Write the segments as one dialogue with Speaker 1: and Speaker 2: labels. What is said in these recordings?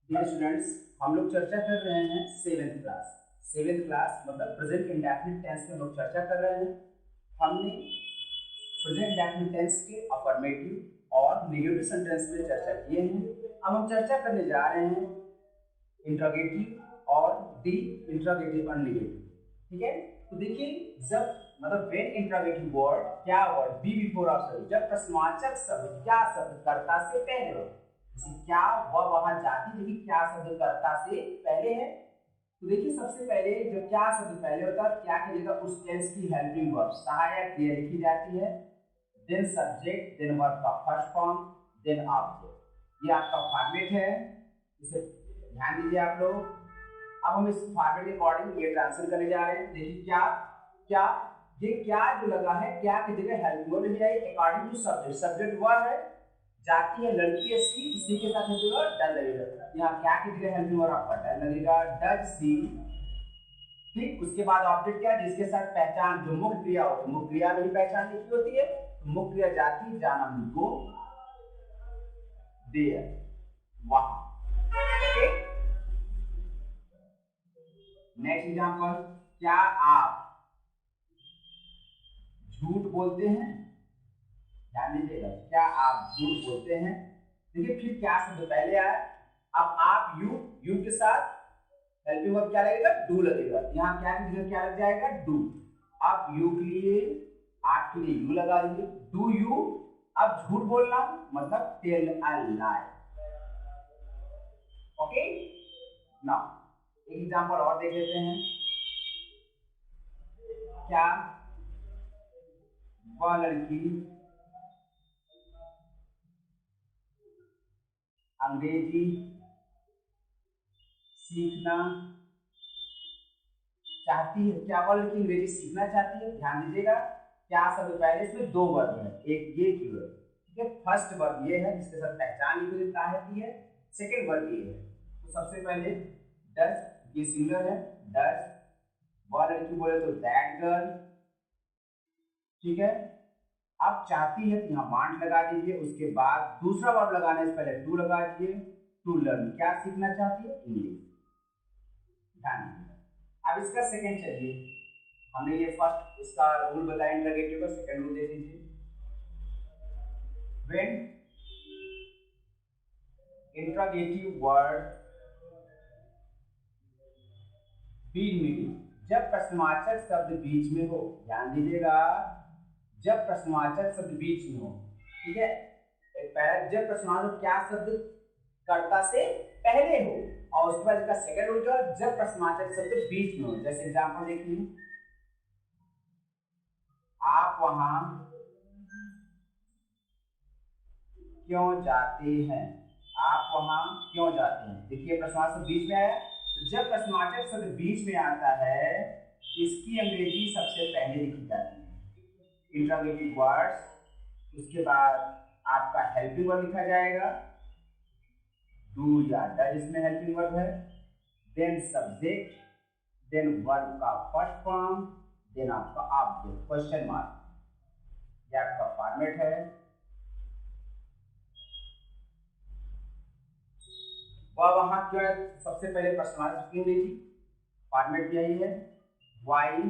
Speaker 1: Dear students, हम लोग चर्चा कर रहे हैं सेवेंथ क्लास मतलब प्रेजेंट इंडेफिनिट टेंस में हम लोग चर्चा कर रहे हैं। हमने प्रेजेंट इंडेफिनिट टेंस के अफर्मेटिव और नेगेटिव सेंटेंस में चर्चा किए हैं। अब हम चर्चा करने जा रहे हैं इंट्रोगेटिव और डी इंट्रोगेटिव और नेगेटिव। ठीक है, तो देखिए जब मतलब व्हेन इंट्रोगेटिव वर्ड क्या वर्ड बी बिफोर ऑब्जेक्ट, जब प्रश्नवाचक शब्द क्या शब्द कर्ता से पहले हो, जैसे क्या वह वहां जाती, लेकिन क्या शब्द कर्ता से पहले है। तो देखिए सबसे पहले जब क्या शब्द पहले होता है क्या की जगह उस टेंस की हेल्पिंग वर्ब सहायक क्रिया लिखी जाती है, देन सब्जेक्ट, देन वर्ब का फर्स्ट फॉर्म, देन ऑब्जेक्ट। ये आपका फॉर्मेट है, इसे ध्यान दीजिए आप लोग। अब हम इस फॉर्मेट के अकॉर्डिंग ये ट्रांसलेट करने जा रहे हैं। देखिए क्या क्या ये क्या जो लगा है क्या की जगह हेल्पिंग वर्ब लिखी जाएगी अकॉर्डिंग टू सब्जेक्ट। सब्जेक्ट वह है, जाती है लड़की है सी, सी के साथ जो डल लगेगा, यहाँ क्या की जगह हेल्पिंग वर्ब आपका डल लगेगा, डज सी। ठीक, उसके बाद ऑब्जेक्ट क्या है जिसके साथ पहचान जो मुख्य क्रिया होती है, मुख्य क्रिया में ही पहचान लिखी होती है। तो मुख्य क्रिया जाती जाना गो देयर वहां। ओके, नेक्स्ट एग्जांपल, क्या आप झूठ बोलते हैं। ध्यान दीजिएगा, क्या आप झूठ बोलते हैं। देखिए फिर क्या शब्द पहले आया, अब आप यू के साथ हेल्पिंग वर्ब क्या लगेगा, डू लगेगा। यहाँ क्या की जगह क्या लग जाएगा, डू। आप यू के लिए आपके लिए यू लगा दीजिए, डू यू। अब झूठ बोलना मतलब tell a lie. Okay, now एक एग्जांपल और देख लेते हैं। क्या वह लड़की अंग्रेजी सीखना चाहती है। क्या वह लड़की अंग्रेजी सीखना चाहती है। ध्यान दीजिएगा क्या शब्द पहले, इसमें दो वर्ब है, एक ये की वर्ब। ठीक है, फर्स्ट वर्ब ये है जिसके साथ पहचान लिखी जाती है, सेकंड वर्ब ये है। तो सबसे पहले डज, ये सिंगुलर है, डज। वह लड़की बोले तो दैट गर्ल। ठीक है, अब चाहती है तो यहाँ वांट लगा दीजिए, उसके बाद दूसरा वर्ब लगाने से पहले टू लगा दीजिए, टू लर्न। क्या सीखना चाहती है, इंग्लिश। ध्यान दीजिए। अब इसका सेकंड चलिए, हमने ये फर्स्ट इसका रूल बताया इंट्रोगेटिव का, सेकंड रूल दे दीजिए। When interrogative word be middle, जब प्रश्नवाचक शब्द बीच में हो। ध्यान दीजिएगा, जब प्रश्नवाचक शब्द बीच में हो। ठीक है, जब प्रश्नवाचक क्या शब्द कर्ता से पहले हो, और उसके बाद इसका सेकंड रूल जो जब प्रश्नवाचक शब्द बीच में हो। जैसे एग्जांपल देखिए, आप वहां क्यों जाते हैं। आप वहां क्यों जाते हैं। देखिए प्रश्नवाचक शब्द बीच में आया, जब प्रश्नवाचक शब्द बीच में आता है इसकी अंग्रेजी सबसे पहले लिखी जाती है, इंट्रोगेटिव वर्ड्स। उसके बाद आपका हेल्पिंग वर्ब लिखा जाएगा, डू या डज इसमें हेल्पिंग वर्ब है, देन सब्जेक्ट, देन वर्ब का फर्स्ट फॉर्म, देन आपका ऑब्जेक्ट क्वेश्चन मार्क। ये आपका फॉर्मेट है। वह वहां क्यों है, सबसे पहले प्रश्नवाचक क्यों लीजिए, फॉर्मेट यही है। वाई,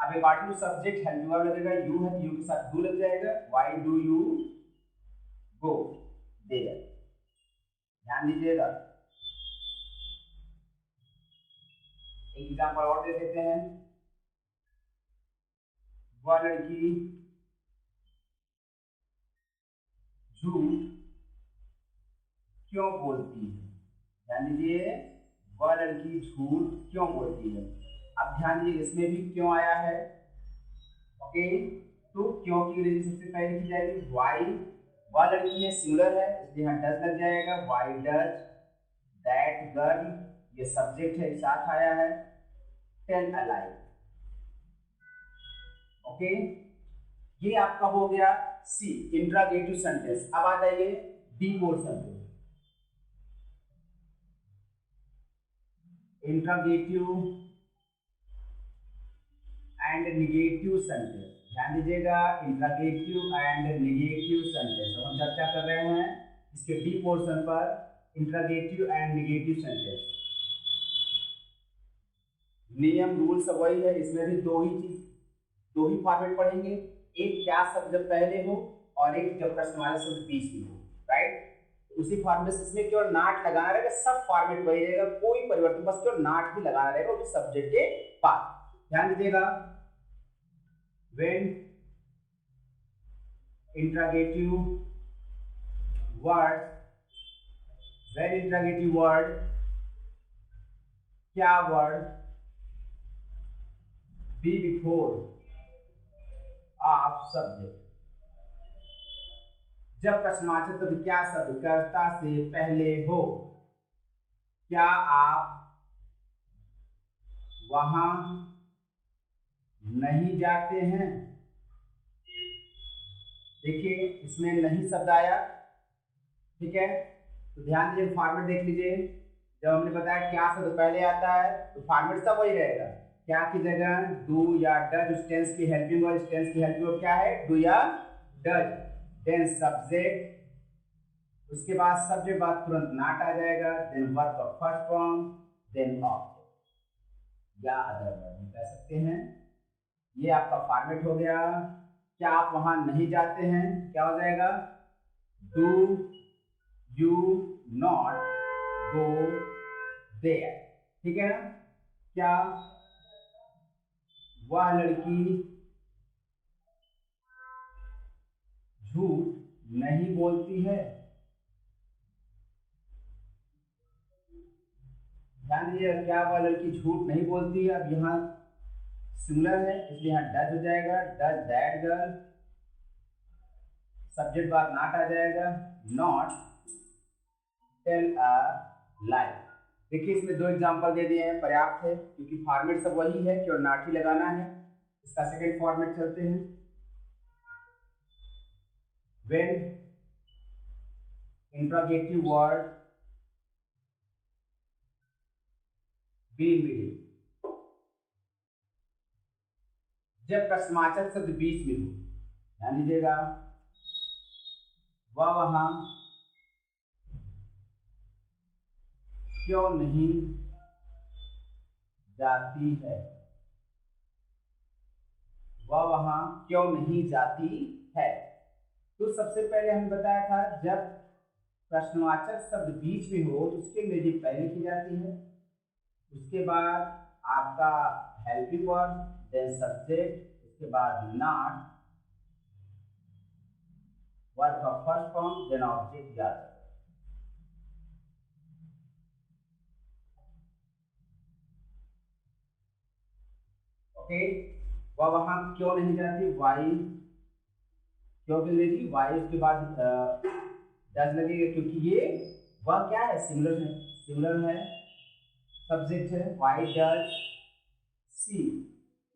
Speaker 1: अब according to subject helping verb लगेगा, यू है यू के साथ डू लग जाएगा, why do you go there. ध्यान दीजिएगा, एक एग्जांपल और दे देते हैं। वह लड़की झूठ क्यों बोलती है। ध्यान दीजिए, वह लड़की झूठ क्यों बोलती है। अब ध्यान दीजिए इसमें भी क्यों आया है। ओके, तो क्यों की अंग्रेजी सबसे पहले की जाएगी, वाई। वह लड़की है सिंगुलर है इसलिए यहाँ डज लग जाएगा, वाई डज दैट गर्ल, ये सब्जेक्ट है साथ आया है, टेल अ लाई। ओके, ये आपका हो गया सी इंट्रोगेटिव सेंटेंस। अब आ जाइए डी पोर्शन पे, इंट्रोगेटिव एंड नेगेटिव सेंटेंस। ध्यान दीजिएगा, इंट्रोगेटिव एंड नेगेटिव सेंटेंस हम चर्चा कर रहे हैं इसके डी पोर्शन पर। Interrogative and negative sentence. नियम रूल सब वही है, इसमें भी दो ही फॉर्मेट पढ़ेंगे, एक क्या शब्द जब पहले हो और एक जब प्रश्नवाचक शब्द बीच में हो, राइट। उसी फॉर्मेट से इसमें केवल नाट लगाना रहेगा, सब फॉर्मेट वही रहेगा, कोई परिवर्तन, बस केवल नाट ही लगाना रहेगा उस सब्जेक्ट के बाद। ध्यान दीजिएगा, when interrogative word, when interrogative word, क्या word be before of subject, जब प्रश्नवाचक शब्द क्या शब्द कर्ता से पहले हो, क्या आप वहां नहीं जाते हैं। देखिए इसमें नहीं शब्द आया, ठीक है, तो ध्यान दीजिए, फॉर्मेट देख लीजिए। जब हमने बताया क्या शब्द पहले आता है तो फॉर्मेट सब वही रहेगा, क्या की जगह डू या डज, उस टेंस की हेल्पिंग वर्ब, इस टेंस की हेल्पिंग वर्ब क्या है, डू या डज, देन सब्जेक्ट, उसके बाद सब्जेक्ट बाद तुरंत नॉट आ जाएगा, देन वर्ब का फर्स्ट फॉर्म, देन ऑब्जेक्ट या अदर वर्ब कह सकते हैं। ये आपका फॉर्मेट हो गया। क्या आप वहां नहीं जाते हैं, क्या हो जाएगा, do you not go there, ठीक है ना। क्या वह लड़की झूठ नहीं बोलती है। ध्यान दीजिए, क्या वह लड़की झूठ नहीं बोलती है, अब यहाँ सिंगुलर है इसलिए यहाँ डज हो जाएगा, डज दैट गर्ल, सब्जेक्ट बाद नॉट आ जाएगा, नॉट टेल अ लाई। देखिए इसमें दो एग्जांपल दे दिए हैं, पर्याप्त है, क्योंकि फॉर्मेट सब वही है, केवल नॉट ही लगाना है। इसका सेकंड फॉर्मेट चलते हैं, when interrogative word be middle, जब प्रश्नवाचक शब्द बीच में हो, ध्यान दीजिएगा, वह वहां क्यों नहीं जाती है, वह वहां क्यों नहीं जाती है। तो सबसे पहले हमने बताया था जब प्रश्नवाचक शब्द बीच में हो तो उसके अंग्रेजी पहले की जाती है, उसके बाद आपका हेल्पिंग वर्ब, देन सब्जेक्ट, उसके बाद नॉट, वर्ब का फर्स्ट फॉर्म, देन ऑब्जेक्ट याद। ओके, वह वहां क्यों नहीं जाती, वाई, क्यों की अंग्रेजी वाई, उसके बाद डज लगेगा, क्योंकि ये वह क्या है, सिंगुलर है, सब्जेक्ट है, why does she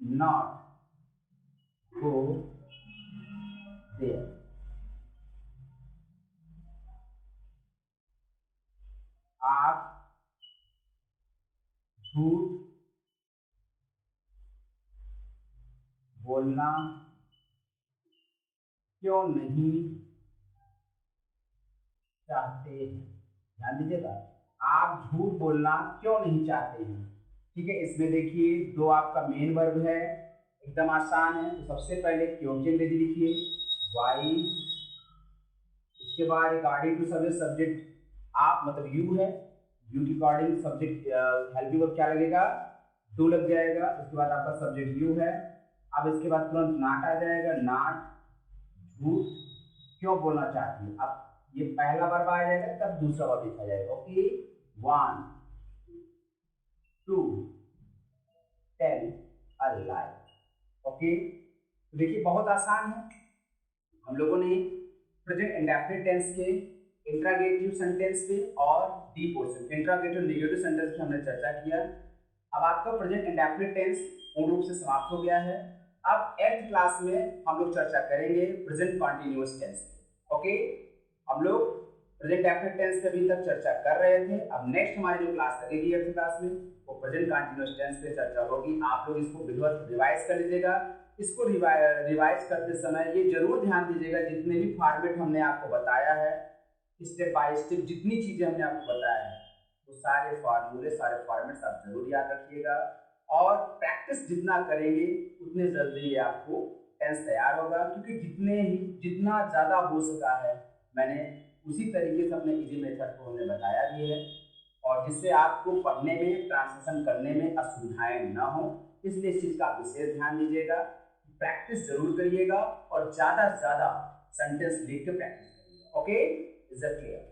Speaker 1: not go there. आप झूठ बोलना क्यों नहीं चाहते हैं। ध्यान दीजिएगा, आप झूठ बोलना क्यों नहीं चाहते हैं, ठीक है। इसमें देखिए दो आपका मेन वर्ब है, एकदम आसान है। तो सबसे पहले क्यों की अंग्रेजी लिखिए वाई, उसके बाद अकॉर्डिंग टू सब्जेक्ट आप मतलब यू है, यू के अकॉर्डिंग सब्जेक्ट हेल्पिंग वर्ब क्या लगेगा, डू लग जाएगा, उसके बाद आपका सब्जेक्ट यू है। अब इसके बाद तुरंत नॉट आ जाएगा, नॉट झूठ क्यों बोलना चाहती है। अब ये पहला वर्ब आ जाएगा तब दूसरा वर्ब लिखा जाएगा। Okay, 1 2 tell a lie. Okay, तो देखिए बहुत आसान है। हम लोगों ने प्रेजेंट इंडेफिनिट टेंस के इंट्रोगेटिव सेंटेंस पे और D portion interrogative negative sentence पे हमने चर्चा किया। अब आपका प्रेजेंट इंडेफिनिट टेंस पूर्ण रूप से समाप्त हो गया है। अब 8th क्लास में हम लोग चर्चा करेंगे प्रेजेंट कॉन्टिन्यूअस टेंस। ओके, हम लोग प्रेजेंट डेफिनेट टेंस पे अभी तक चर्चा कर रहे थे। अब नेक्स्ट हमारी जो क्लास लगेगी 8th क्लास में वो प्रेजेंट कॉन्टिन्यूअस टेंस पे चर्चा होगी। आप लोग इसको विधिवत रिवाइज कर लीजिएगा। इसको रिवाइज करते समय ये जरूर ध्यान दीजिएगा जितने भी फॉर्मेट हमने आपको बताया है स्टेप बाय स्टेप जितनी चीजें हमने आपको बताया है वो सारे फार्मूले, सारे फॉर्मेट्स आप जरूर याद रखिएगा, और प्रैक्टिस जितना करेंगे उतने जल्दी आपको टेंस तैयार होगा, क्योंकि जितना ज़्यादा हो सका है मैंने उसी तरीके से अपने इजी मेथड को हमने बताया भी है, और जिससे आपको पढ़ने में, ट्रांसलेशन करने में असुविधाएं ना हो। इसलिए इस चीज़ का आप विशेष ध्यान दीजिएगा, प्रैक्टिस जरूर करिएगा और ज़्यादा से ज़्यादा सेंटेंस लिख के प्रैक्टिस करिएगा। Okay, is that clear?